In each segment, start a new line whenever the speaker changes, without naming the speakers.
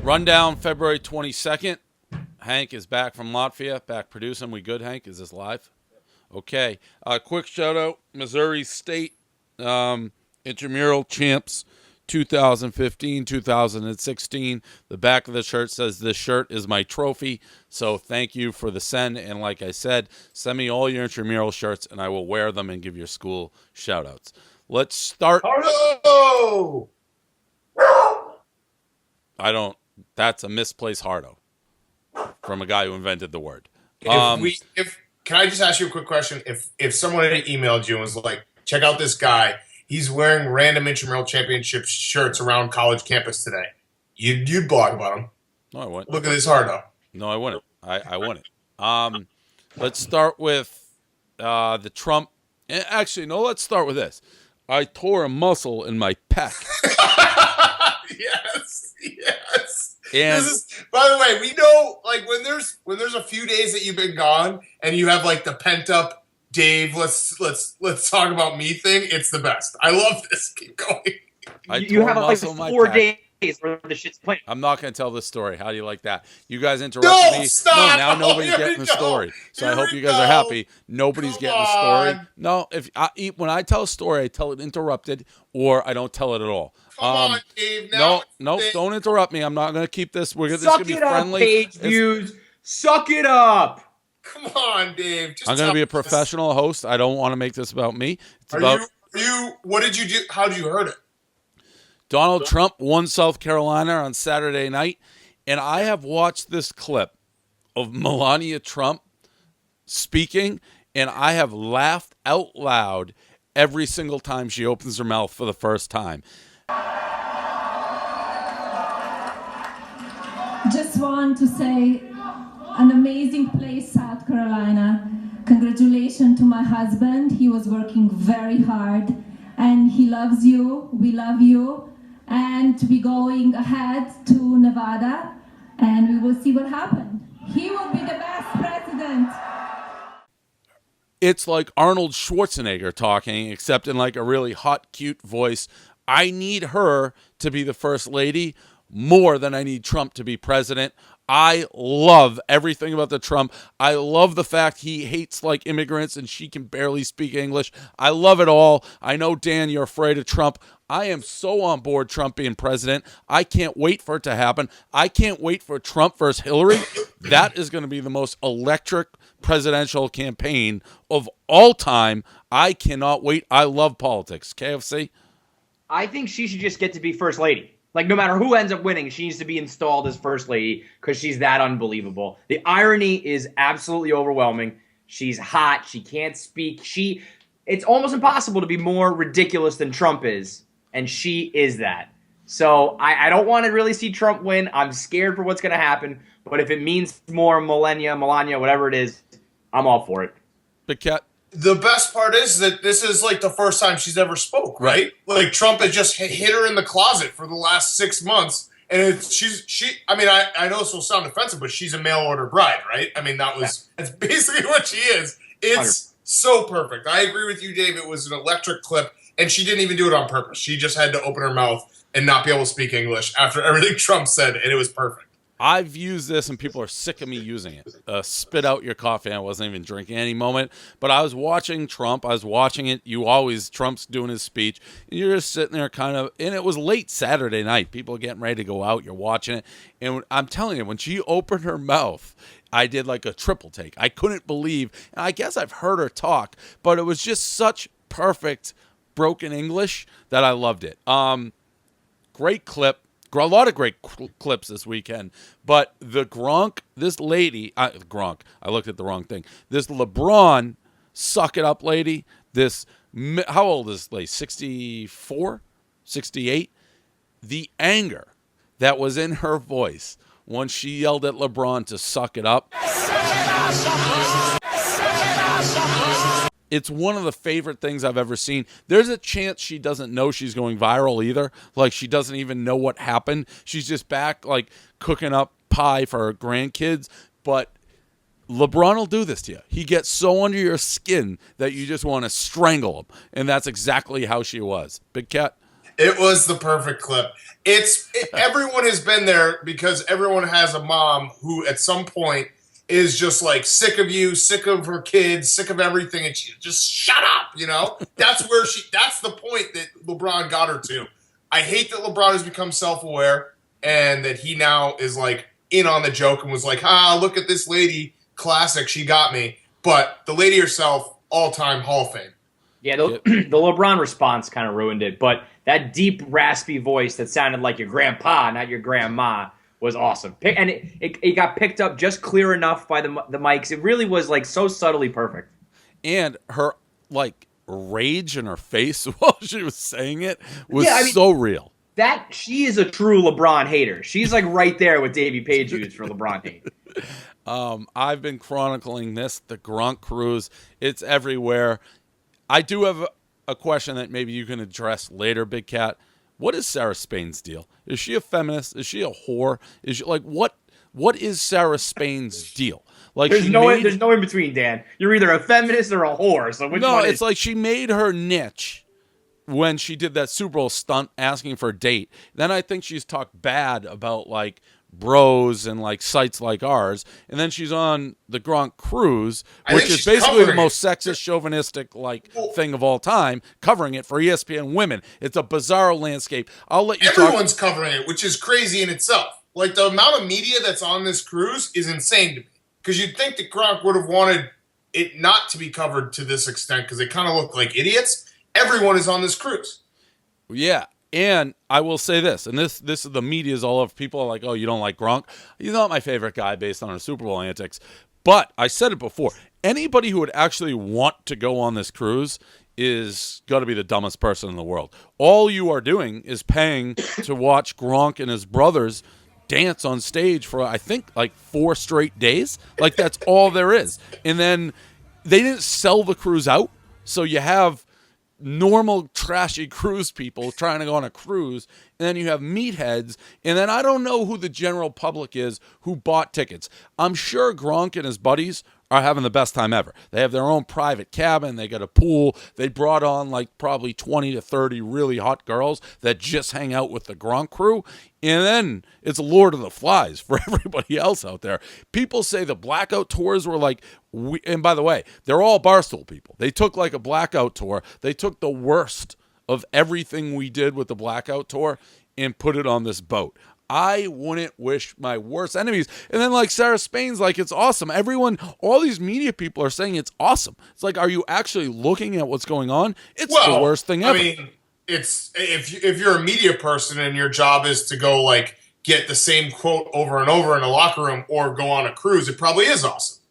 Rundown February 22nd. Hank is back from Latvia, back producing. We good, Hank? Is this live? Okay. Quick shout out Missouri State intramural champs 2015, 2016. The back of the shirt says, "This shirt is my trophy." So thank you for the send. And like I said, send me all your intramural shirts and I will wear them and give your school shout outs. Let's start.
Hardo!
That's a misplaced Hardo from a guy who invented the word.
Can I just ask you a quick question? If someone had emailed you and was like, check out this guy, he's wearing random intramural championship shirts around college campus today, you'd blog about him.
No, I wouldn't.
Look at this Hardo.
No, I wouldn't. I wouldn't. Let's start with the Trump. Actually, no, let's start with this. I tore a muscle in my pec.
Yes.
And
this is, by the way, we know, like, when there's a few days that you've been gone and you have like the pent up Dave, let's talk about me thing. It's the best. I love this. Keep going.
You have like 4 days where the shit's playing.
I'm not going to tell this story. How do you like that? You guys interrupted me.
Stop.
No, now nobody's getting the story. So I hope you guys are happy. Nobody's getting the story. No, when I tell a story, I tell it interrupted or I don't tell it at all.
Come on, Dave.
No, don't interrupt me. I'm not going to keep this. This is going to be friendly.
Page views. Suck it up.
Come on, Dave.
I'm going to be a professional host. I don't want to make this about me. It's about
you. What did you do? How did you heard it?
Donald Trump won South Carolina on Saturday night, and I have watched this clip of Melania Trump speaking, and I have laughed out loud every single time she opens her mouth for the first time.
Just want to say, an amazing place, South Carolina. Congratulations to my husband. He was working very hard, and he loves you. We love you. And we're going ahead to Nevada, and we will see what happens. He will be the best president.
It's like Arnold Schwarzenegger talking, except in like a really hot, cute voice. I need her to be the first lady more than I need Trump to be president. I love everything about the Trump. I love the fact he hates like immigrants and she can barely speak English. I love it all. I know, Dan, you're afraid of Trump. I am so on board Trump being president. I can't wait for it to happen. I can't wait for Trump versus Hillary. That is going to be the most electric presidential campaign of all time. I cannot wait. I love politics. KFC?
I think she should just get to be first lady. Like, no matter who ends up winning, she needs to be installed as first lady because she's that unbelievable. The irony is absolutely overwhelming. She's hot. She can't speak. It's almost impossible to be more ridiculous than Trump is, and she is that. So I don't want to really see Trump win. I'm scared for what's going to happen. But if it means more Melania, whatever it is, I'm all for it.
Big Cat?
The best part is that this is like the first time she's ever spoke, right? Like Trump has just hit her in the closet for the last 6 months, and I mean, I know this will sound offensive, but she's a mail order bride, right? I mean, that's basically what she is. It's 100%. So perfect. I agree with you, Dave. It was an electric clip, and she didn't even do it on purpose. She just had to open her mouth and not be able to speak English after everything Trump said, and it was perfect.
I've used this, and people are sick of me using it. Spit out your coffee. I wasn't even drinking any moment. But I was watching Trump. I was watching it. Trump's doing his speech. And you're just sitting there kind of, and it was late Saturday night. People are getting ready to go out. You're watching it. And I'm telling you, when she opened her mouth, I did like a triple take. I couldn't believe, and I guess I've heard her talk, but it was just such perfect broken English that I loved it. Great clip. A lot of great clips this weekend, but the Gronk, this lady, Gronk, I looked at the wrong thing. This LeBron, suck it up lady, how old is this lady, 64, 68? The anger that was in her voice when she yelled at LeBron to suck it up. It's one of the favorite things I've ever seen. There's a chance she doesn't know she's going viral either. Like, she doesn't even know what happened. She's just back, like, cooking up pie for her grandkids. But LeBron will do this to you. He gets so under your skin that you just want to strangle him. And that's exactly how she was. Big Cat?
It was the perfect clip. Everyone has been there because everyone has a mom who at some point is just like sick of you, sick of her kids, sick of everything, and she just shut up, you know? That's the point that LeBron got her to. I hate that LeBron has become self-aware and that he now is like in on the joke and was like, look at this lady, classic, she got me. But the lady herself, all-time Hall of Fame.
Yeah, the LeBron response kind of ruined it, but that deep, raspy voice that sounded like your grandpa, not your grandma, was awesome. And it got picked up just clear enough by the mics. It really was like so subtly perfect.
And her like rage in her face while she was saying it was so real.
That she is a true LeBron hater. She's like right there with Davey Page used for LeBron hate.
I've been chronicling this, the Gronk cruise. It's everywhere. I do have a question that maybe you can address later, Big Cat. What is Sarah Spain's deal? Is she a feminist? Is she a whore? Is she like what is Sarah Spain's deal? Like
there's no in between, Dan. You're either a feminist or a whore. So which one
it's like she made her niche when she did that Super Bowl stunt asking for a date. Then I think she's talked bad about like bros and like sites like ours, and then she's on the Gronk cruise, which is basically the most sexist, chauvinistic like thing of all time, covering it for ESPN women. It's a bizarre landscape. I'll let you
Everyone's covering it, which is crazy in itself. Like the amount of media that's on this cruise is insane to me, because you'd think that Gronk would have wanted it not to be covered to this extent because they kind of look like idiots. Everyone is on this cruise.
Yeah. And I will say this, and this is the media's all over. People are like, oh, you don't like Gronk? He's not my favorite guy based on his Super Bowl antics. But I said it before. Anybody who would actually want to go on this cruise is got to be the dumbest person in the world. All you are doing is paying to watch Gronk and his brothers dance on stage for, I think, like 4 straight days. Like, that's all there is. And then they didn't sell the cruise out, so you have normal trashy cruise people trying to go on a cruise, and then you have meatheads, and then I don't know who the general public is who bought tickets. I'm sure Gronk and his buddies are having the best time ever. They have their own private cabin. They got a pool. They brought on like probably 20 to 30 really hot girls that just hang out with the Gronk crew. And then it's Lord of the Flies for everybody else out there. People say the blackout tours were like, and by the way, they're all Barstool people. They took like a blackout tour. They took the worst of everything we did with the blackout tour and put it on this boat. I wouldn't wish my worst enemies. And then like Sarah Spain's like, it's awesome. Everyone, all these media people are saying it's awesome. It's like, are you actually looking at what's going on? It's the worst thing ever.
I mean, it's if you're a media person and your job is to go like get the same quote over and over in a locker room or go on a cruise, it probably is awesome.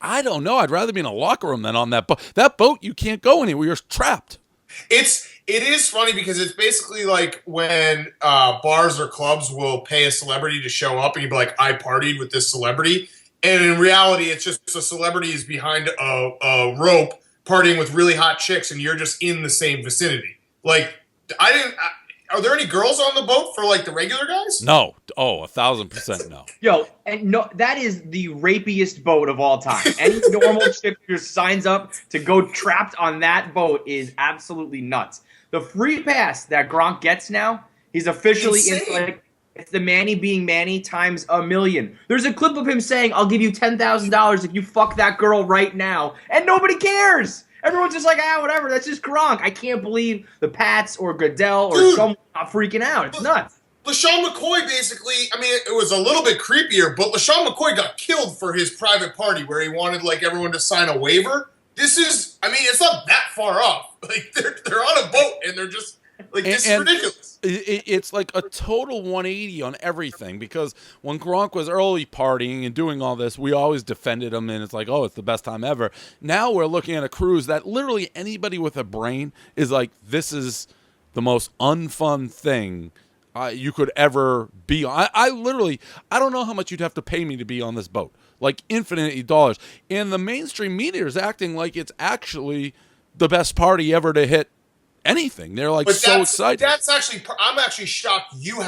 I don't know. I'd rather be in a locker room than on that boat. That boat, you can't go anywhere. You're trapped.
It is funny because it's basically like when bars or clubs will pay a celebrity to show up and you'd be like, I partied with this celebrity. And in reality, it's just a celebrity is behind a rope partying with really hot chicks and you're just in the same vicinity. Like, are there any girls on the boat for like the regular guys?
No. Oh, 1,000% no.
Yo, and no, that is the rapiest boat of all time. Any normal chick who signs up to go trapped on that boat is absolutely nuts. The free pass that Gronk gets now, he's officially in like it's the Manny being Manny times 1,000,000. There's a clip of him saying, "I'll give you $10,000 if you fuck that girl right now," and nobody cares. Everyone's just like, whatever. That's just Gronk. I can't believe the Pats or Goodell or someone not freaking out. It's nuts.
LaShawn McCoy basically, I mean, it was a little bit creepier, but LaShawn McCoy got killed for his private party where he wanted like everyone to sign a waiver. This is, I mean, it's not that far off. Like they're on a boat and they're just like, this is ridiculous.
It's like a total 180 on everything, because when Gronk was early partying and doing all this, we always defended him, and it's like, oh, it's the best time ever. Now we're looking at a cruise that literally anybody with a brain is like, this is the most unfun thing you could ever be on. I literally, I don't know how much you'd have to pay me to be on this boat. Like infinity dollars. And the mainstream media is acting like it's actually the best party ever to hit anything. They're like so excited.
That's actually, I'm actually shocked you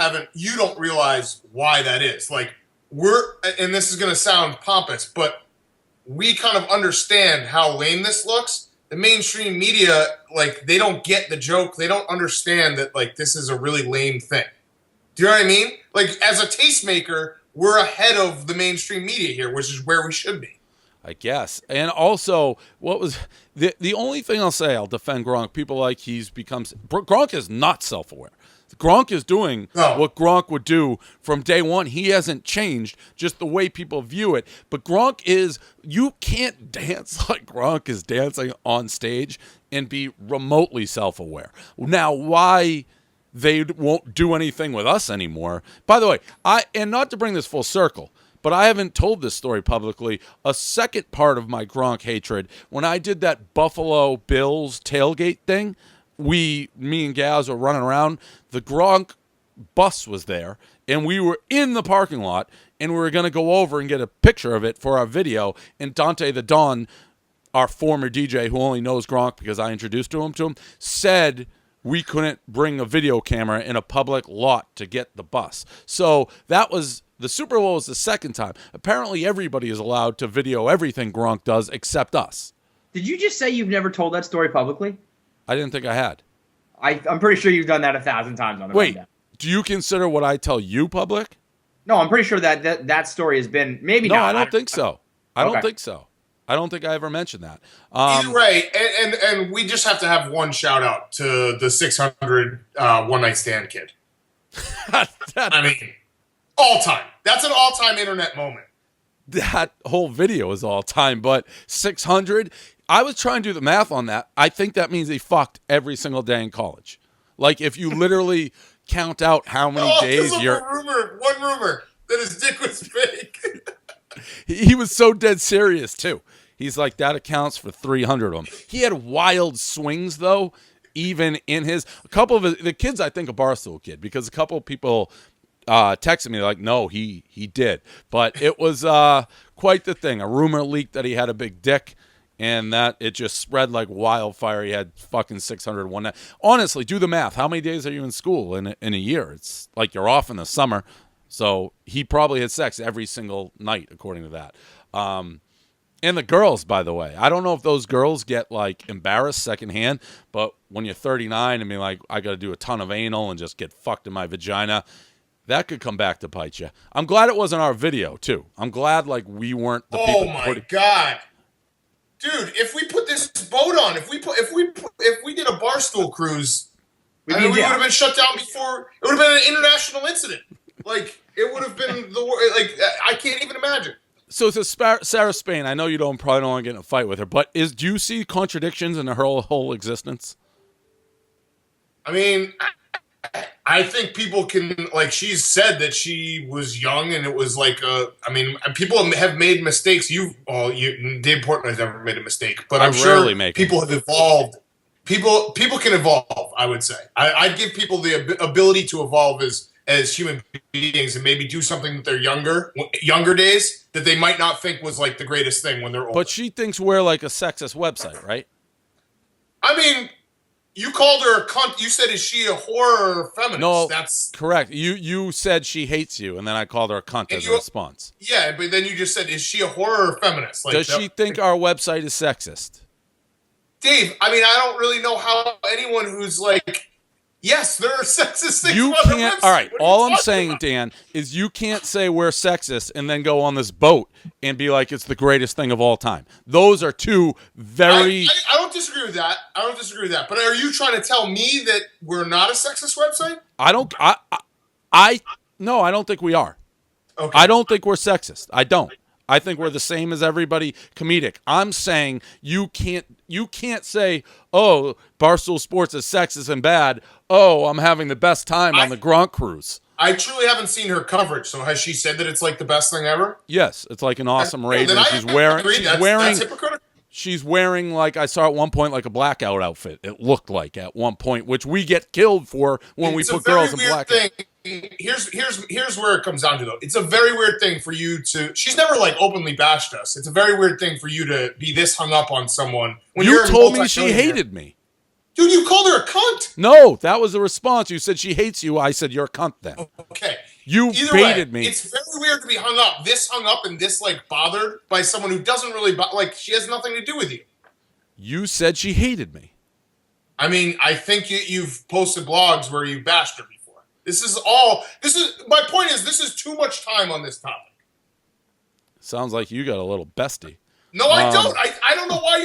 don't realize why that is. Like and this is going to sound pompous, but we kind of understand how lame this looks. the mainstream media, like, they don't get the joke. They don't understand that, like, this is a really lame thing. Do you know what I mean? Like, as a tastemaker, we're ahead of the mainstream media here, which is where we should be.
I guess. And also, what was the only thing I'll say, I'll defend Gronk. People like Gronk is not self-aware. Gronk is doing what Gronk would do from day one. He hasn't changed, just the way people view it. But you can't dance like Gronk is dancing on stage and be remotely self-aware. Now, why they won't do anything with us anymore? By the way, and not to bring this full circle, but I haven't told this story publicly. A second part of my Gronk hatred, when I did that Buffalo Bills tailgate thing, me and Gaz were running around. The Gronk bus was there, and we were in the parking lot, and we were going to go over and get a picture of it for our video. And Dante the Don, our former DJ who only knows Gronk because I introduced him, said we couldn't bring a video camera in a public lot to get the bus. So that was... The Super Bowl was the second time. Apparently, everybody is allowed to video everything Gronk does except us.
Did you just say you've never told that story publicly?
I didn't think I had.
I'm pretty sure you've done that 1,000 times on the
Wait,
rundown.
do you consider what I tell you public?
No, I'm pretty sure that story has been maybe
no,
not.
I don't think so. I don't
Okay.
think so. I don't think I ever mentioned that.
Either way, and we just have to have one shout out to the 600 one night stand kid. I mean, all time. That's an all time internet moment.
That whole video is all time, but 600. I was trying to do the math on that. I think that means he fucked every single day in college. Like if you literally count out how many days you're.
One rumor that his dick was fake.
He was so dead serious too. He's like, that accounts for 300 of them. He had wild swings though, even in a couple of the kids. I think a Barstool kid, because a couple of people texted me like, no, he did, but it was quite the thing. A rumor leaked that he had a big dick, and that it just spread like wildfire. He had fucking 600 one night. Honestly, do the math. How many days are you in school in a year? It's like you're off in the summer. So he probably had sex every single night, according to that. And the girls, by the way, I don't know if those girls get like embarrassed secondhand, but when you're 39 and be like, I got to do a ton of anal and just get fucked in my vagina, that could come back to bite you. I'm glad it wasn't our video too. I'm glad like we weren't the people.
Oh my god, dude! If we put this boat on, if we did a Barstool cruise, we would have been shut down before. It would have been an international incident. Like it would have been like I can't even imagine.
So to Sarah Spain, I know you probably don't want to get in a fight with her, but do you see contradictions in her whole existence?
I mean, I think people can, like, she's said that she was young and it was like people have made mistakes. Dave Portnoy has never made a mistake, but I'm sure people have evolved. People can evolve, I would say. I'd give people the ability to evolve as human beings and maybe do something with their younger days that they might not think was like the greatest thing when they're older.
But she thinks we're like a sexist website, right?
I mean, you called her a cunt. You said, is she a whore or feminist?
No,
that's
correct. You said she hates you, and then I called her a cunt as a response.
Yeah, but then you just said, is she a whore or feminist? Like,
does she think our website is sexist?
Dave, I mean, I don't really know how anyone who's like, yes, there are sexist things.
You can't. All right. All I'm saying, Dan, is you can't say we're sexist and then go on this boat and be like it's the greatest thing of all time. Those are two very.
I don't disagree with that. But are you trying to tell me that we're not a sexist website?
No, I don't think we are.
Okay.
I don't think we're sexist. I don't. I think we're the same as everybody, comedic. I'm saying you can't say, oh, Barstool Sports is sexist and bad. Oh, I'm having the best time on the Gronk cruise.
I truly haven't seen her coverage. So has she said that it's like the best thing ever?
Yes, it's like an awesome raid. She's wearing like I saw at one point like a blackout outfit. It looked like at one point, which we get killed for when we put girls in blackout.
Here's where it comes down to though. It's a very weird thing for you to. She's never like openly bashed us. It's a very weird thing for you to be this hung up on someone. When
you told me she hated me.
Dude, you called her a cunt.
No, that was the response. You said she hates you. I said you're a cunt then.
Okay.
You baited me.
It's very weird to be hung up and this like bothered by someone who doesn't really like she has nothing to do with you.
You said she hated me.
I mean, I think you've posted blogs where you bashed her before. My point is, this is too much time on this topic.
Sounds like you got a little bestie.
No, I don't. I don't know why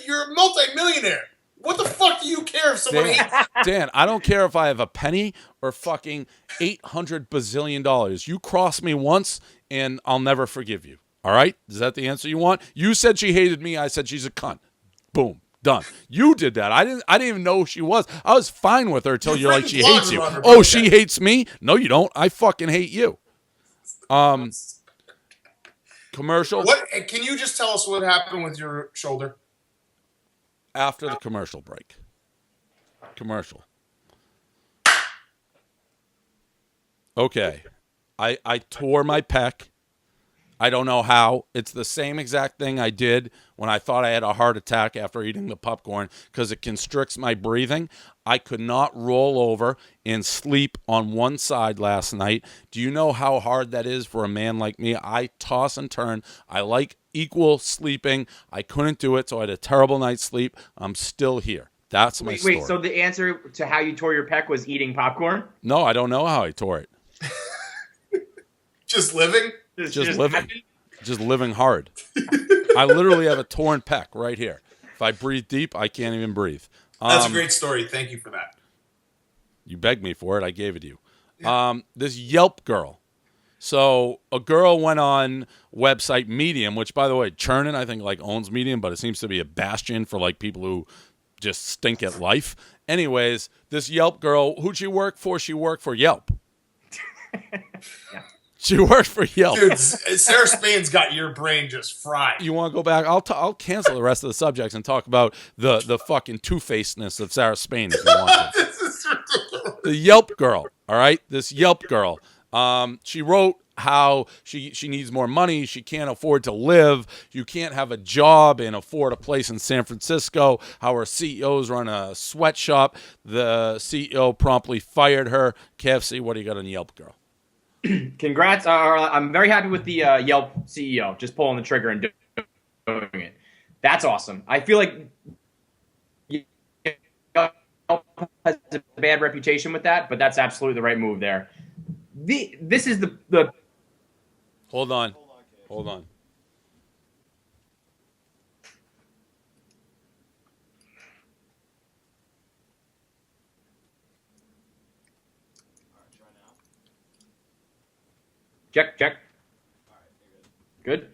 you're a multi-millionaire. What the fuck do you care if someone hates you?
Dan, I don't care if I have a penny or fucking $800 bazillion. You cross me once and I'll never forgive you. All right? Is that the answer you want? You said she hated me. I said she's a cunt. Boom. Done. You did that. I didn't even know who she was. I was fine with her till you're like, she hates you. Oh, she hates me? No, you don't. I fucking hate you. Commercial.
What? Can you just tell us what happened with your shoulder?
After the commercial break. Commercial. Okay. I tore my pec. I don't know how. It's the same exact thing I did when I thought I had a heart attack after eating the popcorn because it constricts my breathing. I could not roll over and sleep on one side last night. Do you know how hard that is for a man like me? I toss and turn. I like equal sleeping. I couldn't do it, so I had a terrible night's sleep. I'm still here. That's my story.
Wait, so the answer to how you tore your pec was eating popcorn?
No, I don't know how I tore it.
Just living?
Just living. Just living hard. I literally have a torn pec right here. If I breathe deep, I can't even breathe.
That's a great story. Thank you for that.
You begged me for it. I gave it to you. Yeah. This Yelp girl. So a girl went on website Medium, which, by the way, Chernin, I think, like owns Medium, but it seems to be a bastion for like people who just stink at life. Anyways, this Yelp girl, who'd she work for? She worked for Yelp.
Yeah.
She worked for Yelp.
Dude, Sarah Spain's got your brain just fried.
You want to go back? I'll cancel the rest of the subjects and talk about the fucking two-facedness of Sarah Spain if you want to.
This is ridiculous.
The Yelp girl, all right? This Yelp girl. She wrote how she needs more money. She can't afford to live. You can't have a job and afford a place in San Francisco. How her CEOs run a sweatshop. The CEO promptly fired her. KFC, what do you got on Yelp girl?
Congrats. I'm very happy with the Yelp CEO just pulling the trigger and doing it. That's awesome. I feel like Yelp has a bad reputation with that, but that's absolutely the right move there. This is the
Hold on.
Check. Good.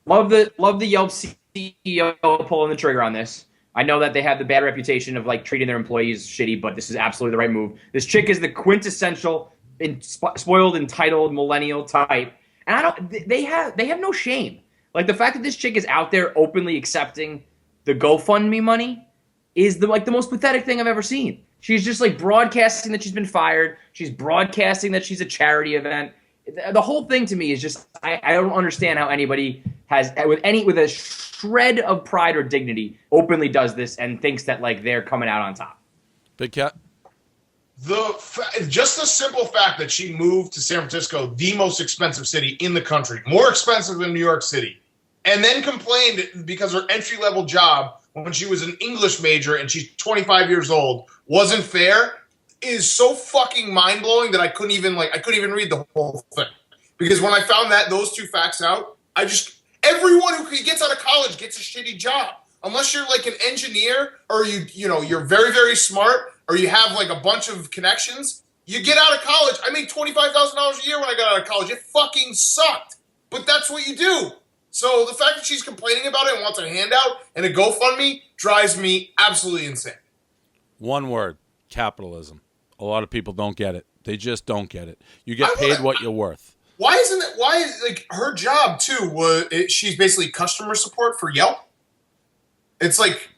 Love the Yelp CEO pulling the trigger on this. I know that they have the bad reputation of like treating their employees shitty, but this is absolutely the right move. This chick is the quintessential spoiled, entitled millennial type, and they have no shame. Like the fact that this chick is out there openly accepting the GoFundMe money is the most pathetic thing I've ever seen. She's just like broadcasting that she's been fired. She's broadcasting that she's a charity event. The whole thing to me is just I don't understand how anybody has with a shred of pride or dignity openly does this and thinks that like they're coming out on top.
Big Cat.
Just the simple fact that she moved to San Francisco, the most expensive city in the country, more expensive than New York City, and then complained because her entry-level job when she was an English major and she's 25 years old wasn't fair is so fucking mind-blowing that I couldn't even read the whole thing. Because when I found those two facts out, everyone who gets out of college gets a shitty job. Unless you're like an engineer or you're very, very smart or you have like a bunch of connections, you get out of college. I made $25,000 a year when I got out of college. It fucking sucked. But that's what you do. So the fact that she's complaining about it and wants a handout and a GoFundMe drives me absolutely insane.
One word, capitalism. A lot of people don't get it. They just don't get it. You get paid what you're worth.
Why is like her job too she's basically customer support for Yelp? It's like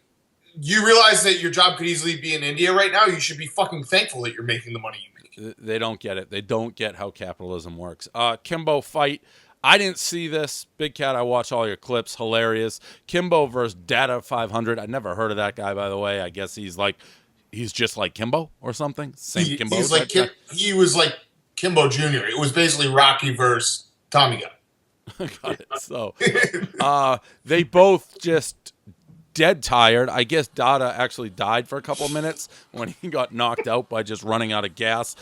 you realize that your job could easily be in India right now. You should be fucking thankful that you're making the money you make.
They don't get it. They don't get how capitalism works. Kimbo fight. I didn't see this. Big Cat, I watch all your clips. Hilarious. Kimbo versus Data 500. I never heard of that guy, by the way. I guess he's just like Kimbo or something. Same Kimbo.
He was like Kimbo Jr. It was basically Rocky versus Tommy Gunn.
Got it. So they both just dead tired. I guess Dada actually died for a couple minutes when he got knocked out by just running out of gas.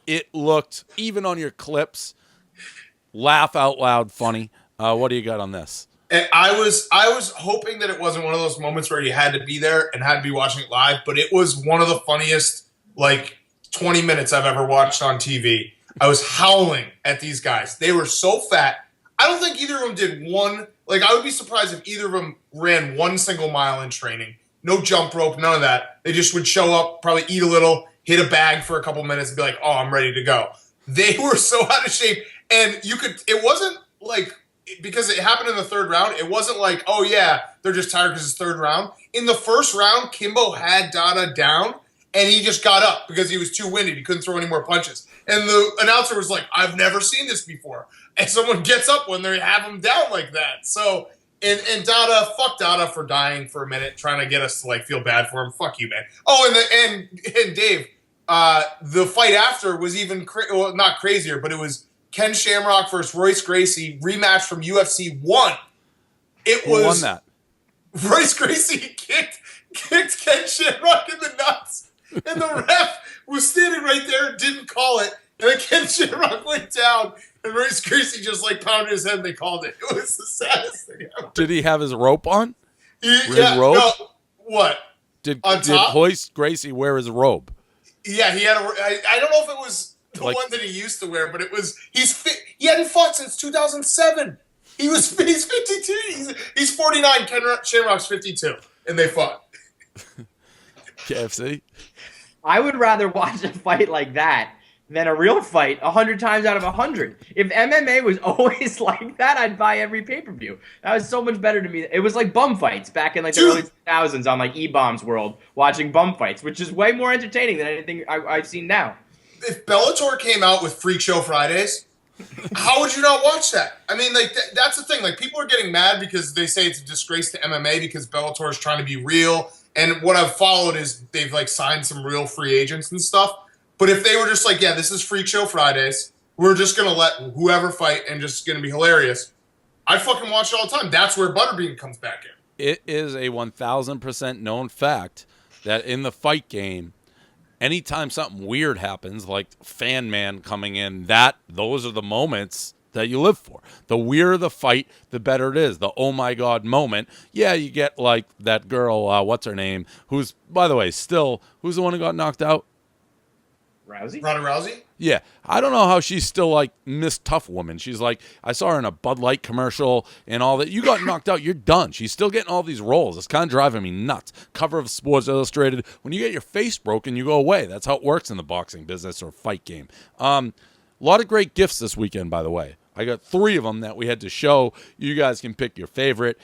It looked, even on your clips, laugh out loud funny. What do you got on this?
And I was hoping that it wasn't one of those moments where you had to be there and had to be watching it live, but it was one of the funniest 20 minutes I've ever watched on TV. I was howling at these guys. They were so fat. I don't think either of them did one. I would be surprised if either of them ran one single mile in training. No jump rope, none of that. They just would show up, probably eat a little, hit a bag for a couple minutes, and be like, "Oh, I'm ready to go." They were so out of shape, and it wasn't because it happened in the third round. It wasn't like, "Oh yeah, they're just tired because it's third round." In the first round, Kimbo had Dada down, and he just got up because he was too winded. He couldn't throw any more punches. And the announcer was like, "I've never seen this before." And someone gets up when they have him down like that. So, and Dada, fuck Dada for dying for a minute, trying to get us to feel bad for him. Fuck you, man. Oh, and Dave, the fight after was even not crazier, but it was Ken Shamrock versus Royce Gracie, rematch from UFC 1.
Who won that?
Royce Gracie kicked Ken Shamrock in the nuts, and the ref was standing right there and didn't call it. And then Ken Shamrock went down, and Royce Gracie just pounded his head, and they called it. It was the saddest thing ever.
Did he have his rope on?
Yeah,
robe?
No, what?
Did
top?
Royce Gracie wear his robe?
Yeah, he had I don't know if it was the one that he used to wear, but it was. He hadn't fought since 2007. He's 52. He's 49. Ken Shamrock's 52, and they fought.
KFC.
I would rather watch a fight like that than a real fight 100 times out of 100. If MMA was always like that, I'd buy every pay-per-view. That was so much better to me. It was like bum fights back in the early 2000s on E-Bombs World, watching bum fights, which is way more entertaining than anything I've seen now.
If Bellator came out with Freak Show Fridays, how would you not watch that? I mean, that's the thing. People are getting mad because they say it's a disgrace to MMA because Bellator is trying to be real. And what I've followed is they've signed some real free agents and stuff. But if they were just yeah, this is Freak Show Fridays, we're just going to let whoever fight and just going to be hilarious, I'd fucking watch it all the time. That's where Butterbean comes back in.
It is a 1,000% known fact that in the fight game, anytime something weird happens, like Fan Man coming in, those are the moments that you live for. The weirder the fight, the better it is. The oh my god moment. Yeah, you get that girl, what's her name, who's, by the way, who's the one who got knocked out?
Rousey?
Ronda Rousey?
Yeah. I don't know how she's still Miss Tough Woman. She's I saw her in a Bud Light commercial and all that. You got knocked out, you're done. She's still getting all these roles. It's kind of driving me nuts. Cover of Sports Illustrated. When you get your face broken, you go away. That's how it works in the boxing business or fight game. A lot of great gifts this weekend, by the way. I got 3 of them that we had to show. You guys can pick your favorite.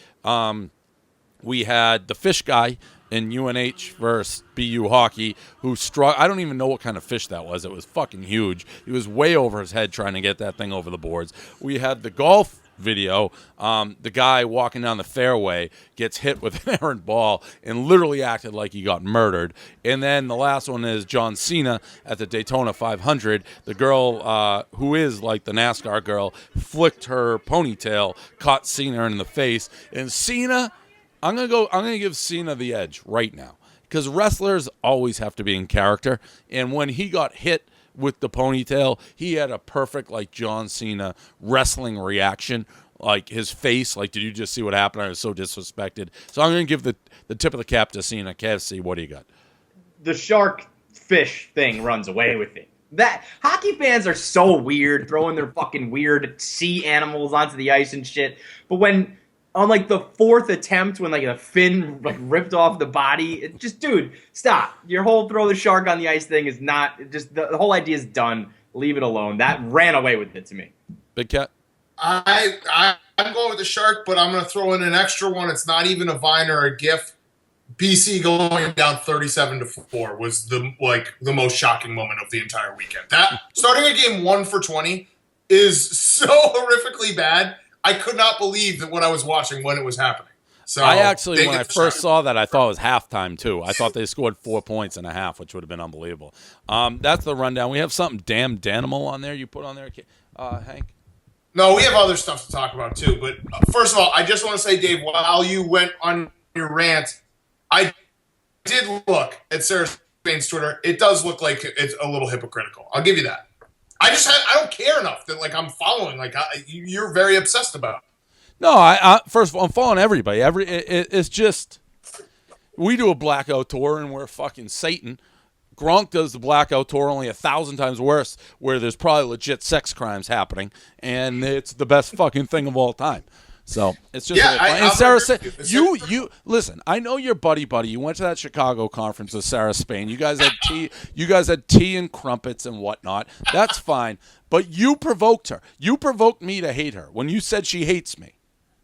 We had the fish guy in UNH versus BU hockey who struck. I don't even know what kind of fish that was. It was fucking huge. He was way over his head trying to get that thing over the boards. We had the golf video. The guy walking down the fairway gets hit with an errant ball and literally acted like he got murdered. And then the last one is John Cena at the Daytona 500. The girl who is like the NASCAR girl flicked her ponytail, caught Cena in the face, and Cena. I'm gonna give Cena the edge right now because wrestlers always have to be in character. And when he got hit with the ponytail, he had a perfect John Cena wrestling reaction. His face, did you just see what happened? I was so disrespected. So I'm gonna give the tip of the cap to Cena. KFC, what do you got?
The shark fish thing runs away with it. That hockey fans are so weird, throwing their fucking weird sea animals onto the ice and shit. But when on the 4th attempt, when the fin ripped off the body, it just, dude, stop. Your whole throw the shark on the ice thing is not just the whole idea is done. Leave it alone. That ran away with it to me.
Big Cat.
I'm going with the shark, but I'm going to throw in an extra one. It's not even a Vine or a GIF. BC going down 37-4 was the most shocking moment of the entire weekend. That starting a game 1 for 20 is so horrifically bad. I could not believe that what I was watching when it was happening. So
I actually, when I first saw that, I thought it was halftime too. I thought they scored 4 points and a half, which would have been unbelievable. That's the rundown. We have something damn Danimal on there you put on there, Hank?
No, we have other stuff to talk about too. But first of all, I just want to say, Dave, while you went on your rant, I did look at Sarah Spain's Twitter. It does look like it's a little hypocritical. I'll give you that. I don't care enough that like I'm following. Like you're very obsessed about.
No, I first of all, I'm following everybody. It's just we do a blackout tour and we're fucking Satan. Gronk does the blackout tour only 1,000 times worse, where there's probably legit sex crimes happening, and it's the best fucking thing of all time. So it's just and Sarah said, you listen. I know your buddy. You went to that Chicago conference with Sarah Spain. You guys had tea. You guys had tea and crumpets and whatnot. That's fine. But you provoked her. You provoked me to hate her when you said she hates me.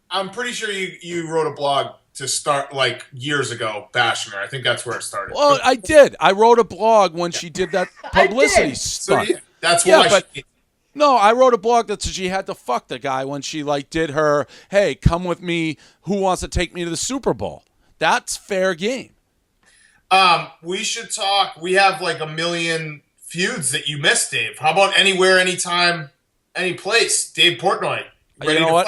I'm pretty sure you wrote a blog to start like years ago bashing her. I think that's where it started.
Well, I did. I wrote a blog when she did that publicity stunt.
So, that's why.
No, I wrote a blog that said she had to fuck the guy when she like did her, hey, come with me, who wants to take me to the Super Bowl? That's fair game.
We should talk. We have like a million feuds that you missed, Dave. How about anywhere, anytime, any place? Dave Portnoy.
You know what?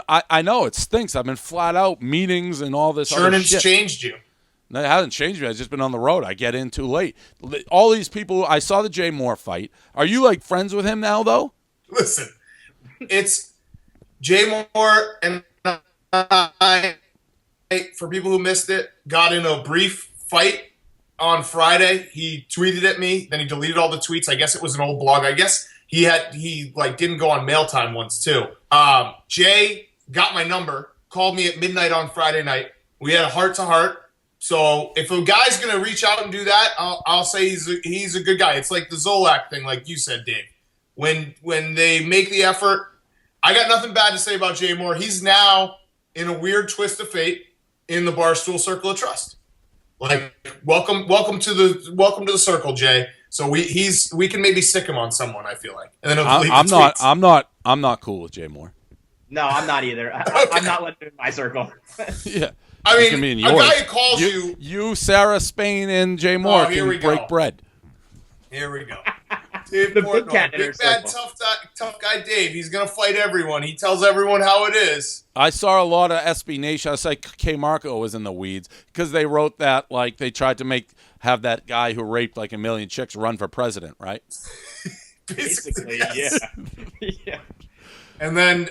I know it stinks. I've been flat out meetings and all this other shit.
Chernon's changed you.
No, it hasn't changed me. I've just been on the road. I get in too late. All these people, I saw the Jay Moore fight. Are you like friends with him now, though?
Listen, it's Jay Moore and I, for people who missed it, got in a brief fight on Friday. He tweeted at me, then he deleted all the tweets. I guess it was an old blog. I guess he didn't go on mail time once too. Jay got my number, called me at midnight on Friday night. We had a heart-to-heart. So if a guy's going to reach out and do that, I'll say he's a good guy. It's like the Zolak thing, like you said, Dave. When they make the effort, I got nothing bad to say about Jay Moore. He's now in a weird twist of fate in the Barstool Circle of Trust. Like welcome to the circle, Jay. So we can maybe stick him on someone. I feel like, and then
I'm not cool with Jay Moore.
No, I'm not either.
Okay.
I'm not letting him in my circle.
Yeah.
I mean, a guy who calls
you, Sarah Spain, and Jay Moore can break bread.
Here we go. Dave
The
Portnoy,
big cat in her
big bad tough guy Dave. He's gonna fight everyone. He tells everyone how it is.
I saw a lot of SB Nation. I said K Marco was in the weeds because they wrote that like they tried to have that guy who raped like a million chicks run for president, right?
Basically,
yes.
Yeah.
And then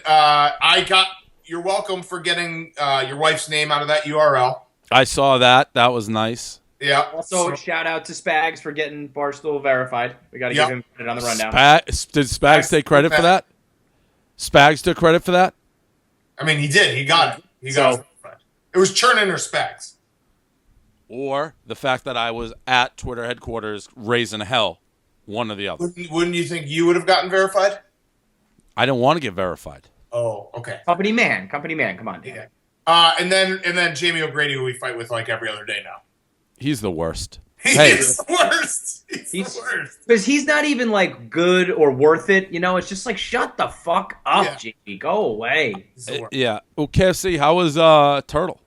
you're welcome for getting your wife's name out of that URL.
I saw that. That was nice.
Yeah.
Also, shout out to Spags for getting Barstool verified. We got to give him credit on the rundown.
Did Spags take credit for that? Spags took credit for that?
I mean, he did. He got it. He got it. It was Chernin or Spags.
Or the fact that I was at Twitter headquarters raising hell. One or the other.
Wouldn't you think you would have gotten verified?
I didn't want to get verified.
Oh, okay.
Company man. Come on.
Yeah. And then Jamie O'Grady, who we fight with like every other day now.
He's the worst.
He's the worst. He's the worst.
Because he's not even like good or worth it. You know, it's just like shut the fuck up,
Yeah.
Jamie. Go away.
Yeah. Well, KFC, how was Turtle?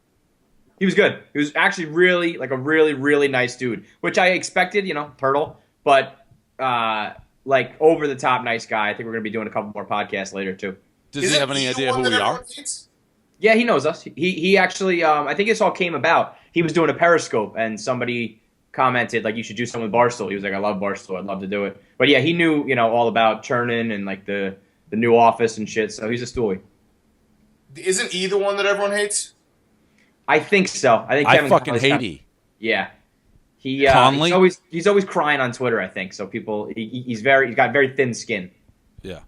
He was good. He was actually really like a really, really nice dude, which I expected, you know, Turtle, but like over the top nice guy. I think we're going to be doing a couple more podcasts later too.
Does he have any idea who we are?
Yeah, he knows us. He actually, I think this all came about. He was doing a Periscope and somebody commented like, you should do something with Barstool. He was like, I love Barstool. I'd love to do it. But yeah, he knew, you know, all about Chernin and like the new office and shit. So he's a stoolie.
Isn't he the one that everyone hates?
I think so. I think
I
Kevin
fucking
Conley's
hate he.
Yeah.
Conley?
He's always crying on Twitter, I think. So he's got very thin skin.
Yeah.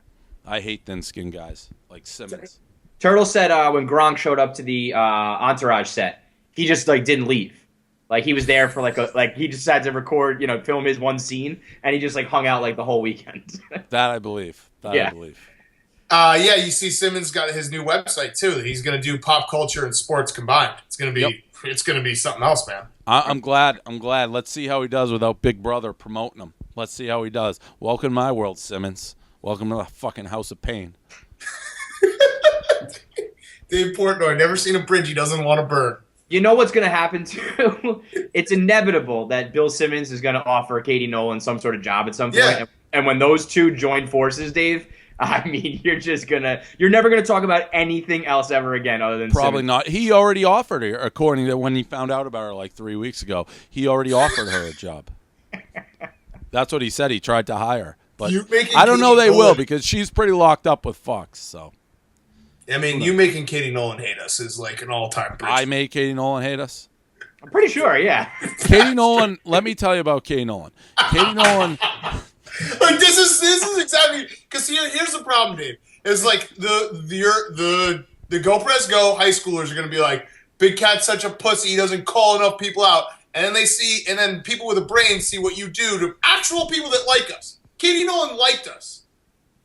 I hate thin-skinned guys like Simmons.
Turtle said when Gronk showed up to the Entourage set, he just like didn't leave. Like he was there for he decided to record, you know, film his one scene, and he just like hung out like the whole weekend.
That I believe. I believe.
Yeah, you see Simmons got his new website too. He's going to do pop culture and sports combined. It's going to be something else, man.
I'm glad. Let's see how he does without Big Brother promoting him. Let's see how he does. Welcome to my world, Simmons. Welcome to the fucking House of Pain.
Dave Portnoy, never seen a bridge he doesn't want to burn.
You know what's going to happen too? It's inevitable that Bill Simmons is going to offer Katie Nolan some sort of job at some point.
Yeah.
And when those two join forces, Dave, I mean, you're never gonna talk about anything else ever again other than
Probably
Simmons.
not. He already offered her, according to when he found out about her like 3 weeks ago. He already offered her a job. That's what he said. He tried to hire her. But
You making
I don't know
Katie
they will
Nolan-
because she's pretty locked up with Fox. So
I mean, you making Katie Nolan hate us is like an all-time.
I made Katie Nolan hate us.
I'm pretty sure, yeah.
Katie Nolan, let me tell you about Katie Nolan. Katie Nolan,
Like this is exactly because here's the problem, Dave. Is like the Go Press Go high schoolers are gonna be like, Big Cat's such a pussy, he doesn't call enough people out, and then people with a brain see what you do to actual people that like us. Katie Nolan liked us,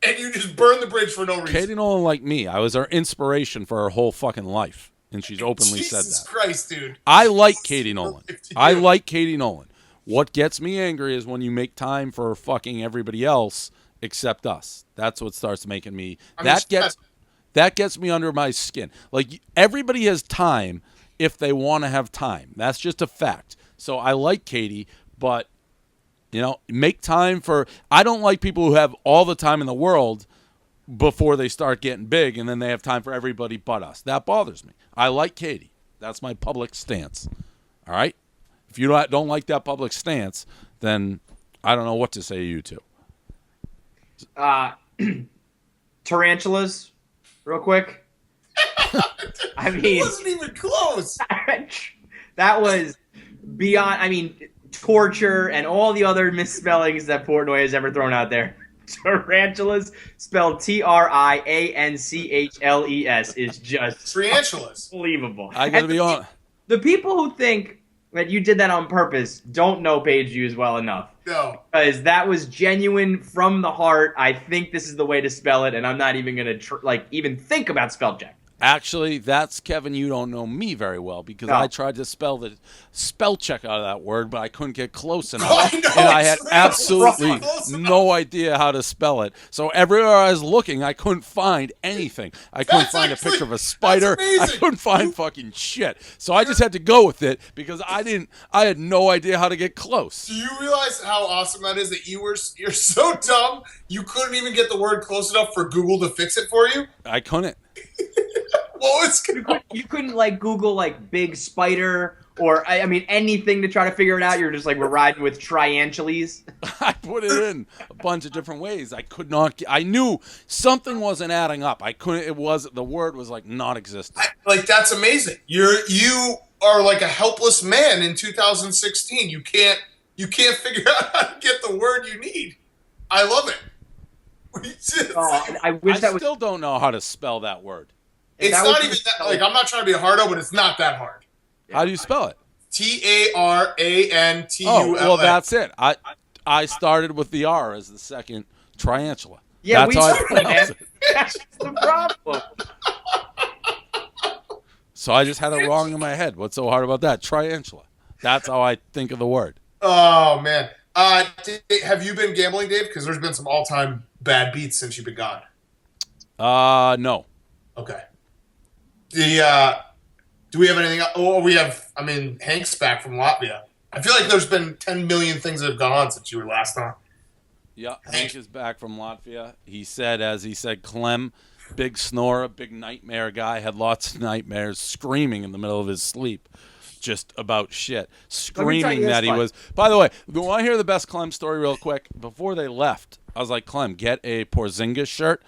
and you just burn the bridge for no reason.
Katie Nolan like me. I was her inspiration for her whole fucking life, and she's openly said
Jesus
that.
Christ, dude.
I like Katie Nolan.
If you
I
do.
like Katie Nolan. What gets me angry is when you make time for fucking everybody else except us. That's what starts making me.
I mean,
That gets me under my skin. Like everybody has time if they want to have time. That's just a fact. So I like Katie, but make time for. I don't like people who have all the time in the world before they start getting big, and then they have time for everybody but us. That bothers me. I like Katie. That's my public stance. All right. If you don't like that public stance, then I don't know what to say to you two.
Tarantulas, real quick. I
It
mean,
wasn't even close.
that was beyond. I mean, torture and all the other misspellings that Portnoy has ever thrown out there. Tarantulas, spelled Trianchles, is just
Tarantulas.
unbelievable.
I gotta
And
be on.
the people who think that you did that on purpose don't know Paige Hughes well enough.
No.
Because that was genuine from the heart. I think this is the way to spell it, and I'm not even going to even think about spell check.
Actually, that's Kevin. You don't know me very well because
No.
I tried to spell the spell check out of that word, but I couldn't get close enough,
I know,
and I had
it's
absolutely
close enough.
no idea how to spell it. So everywhere I was looking, I couldn't find anything. I couldn't
That's
find a
actually-
picture of a spider.
that's
I
amazing.
couldn't find fucking shit. So I just had to go with it because I had no idea how to get close.
Do you realize how awesome that is? That you're so dumb you couldn't even get the word close enough for Google to fix it for you.
I couldn't.
What was
You couldn't Google big spider or I mean anything to try to figure it out. You're just we're riding with Trianchules.
I put it in a bunch of different ways. I could not. I knew something wasn't adding up. I couldn't. The word was non-existent.
that's amazing. You are like a helpless man in 2016. You can't figure out how to get the word you need. I love it.
I wish
I
that was.
still don't know how to spell that word.
It's
that
not
was-
even that, I'm not trying to be a hardo, but it's not that hard.
How do you spell it?
Tarantula.
Oh, well, that's it. I started with the R as the second triantula.
Yeah,
that's
we
how I
started, man.
pronounce it.
That's the problem.
So I just had it wrong in my head. What's so hard about that? Triantula. That's how I think of the word.
Oh man. Have you been gambling, Dave? Because there's been some all-time bad beats since you've been gone.
No.
Okay. Do we have anything? Oh, we have. I mean, Hank's back from Latvia. I feel like there's been 10 million things that have gone on since you were last on.
Yeah, Hank is back from Latvia. He said, Clem, big snorer, big nightmare guy, had lots of nightmares, screaming in the middle of his sleep, just about shit, screaming that he was. By the way, you want to hear the best Clem story real quick? Before they left, I was like, Clem, get a Porzingis shirt.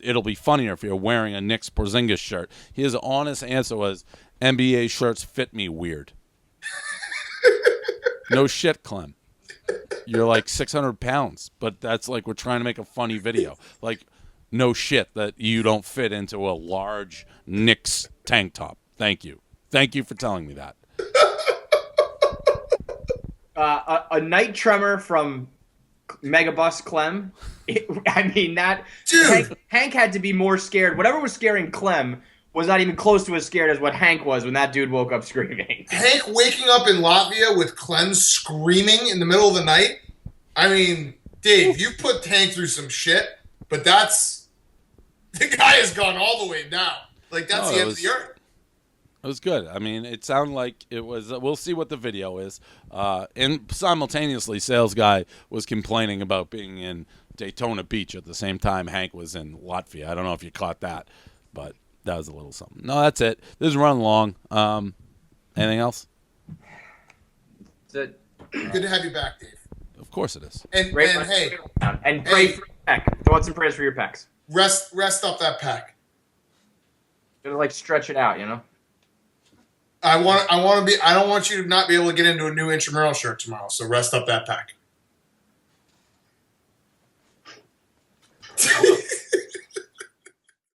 It'll be funnier if you're wearing a Knicks Porzingis shirt. His honest answer was, NBA shirts fit me weird. No shit, Clem. You're 600 pounds, but that's we're trying to make a funny video. No shit that you don't fit into a large Knicks tank top. Thank you. Thank you for telling me that.
A night tremor from Megabus Clem.
Dude.
Hank had to be more scared. Whatever was scaring Clem was not even close to as scared as what Hank was when that dude woke up screaming.
Hank waking up in Latvia with Clem screaming in the middle of the night. I mean, Dave, you put Hank through some shit, but the guy has gone all the way down. That's the end of the earth.
It was good. I mean, it sounded like it was. We'll see what the video is. And simultaneously, Sales Guy was complaining about being in Daytona Beach at the same time Hank was in Latvia. I don't know if you caught that, but that was a little something. No, that's it. This is running long. Anything else?
That's it.
Good to have you back, Dave.
Of course it is.
And
Great
and hey,
and pray for your pec. Thoughts and prayers for your pecs.
rest up that pack.
Gotta like stretch it out, you know.
I don't want you to not be able to get into a new intramural shirt tomorrow. So rest up that pack.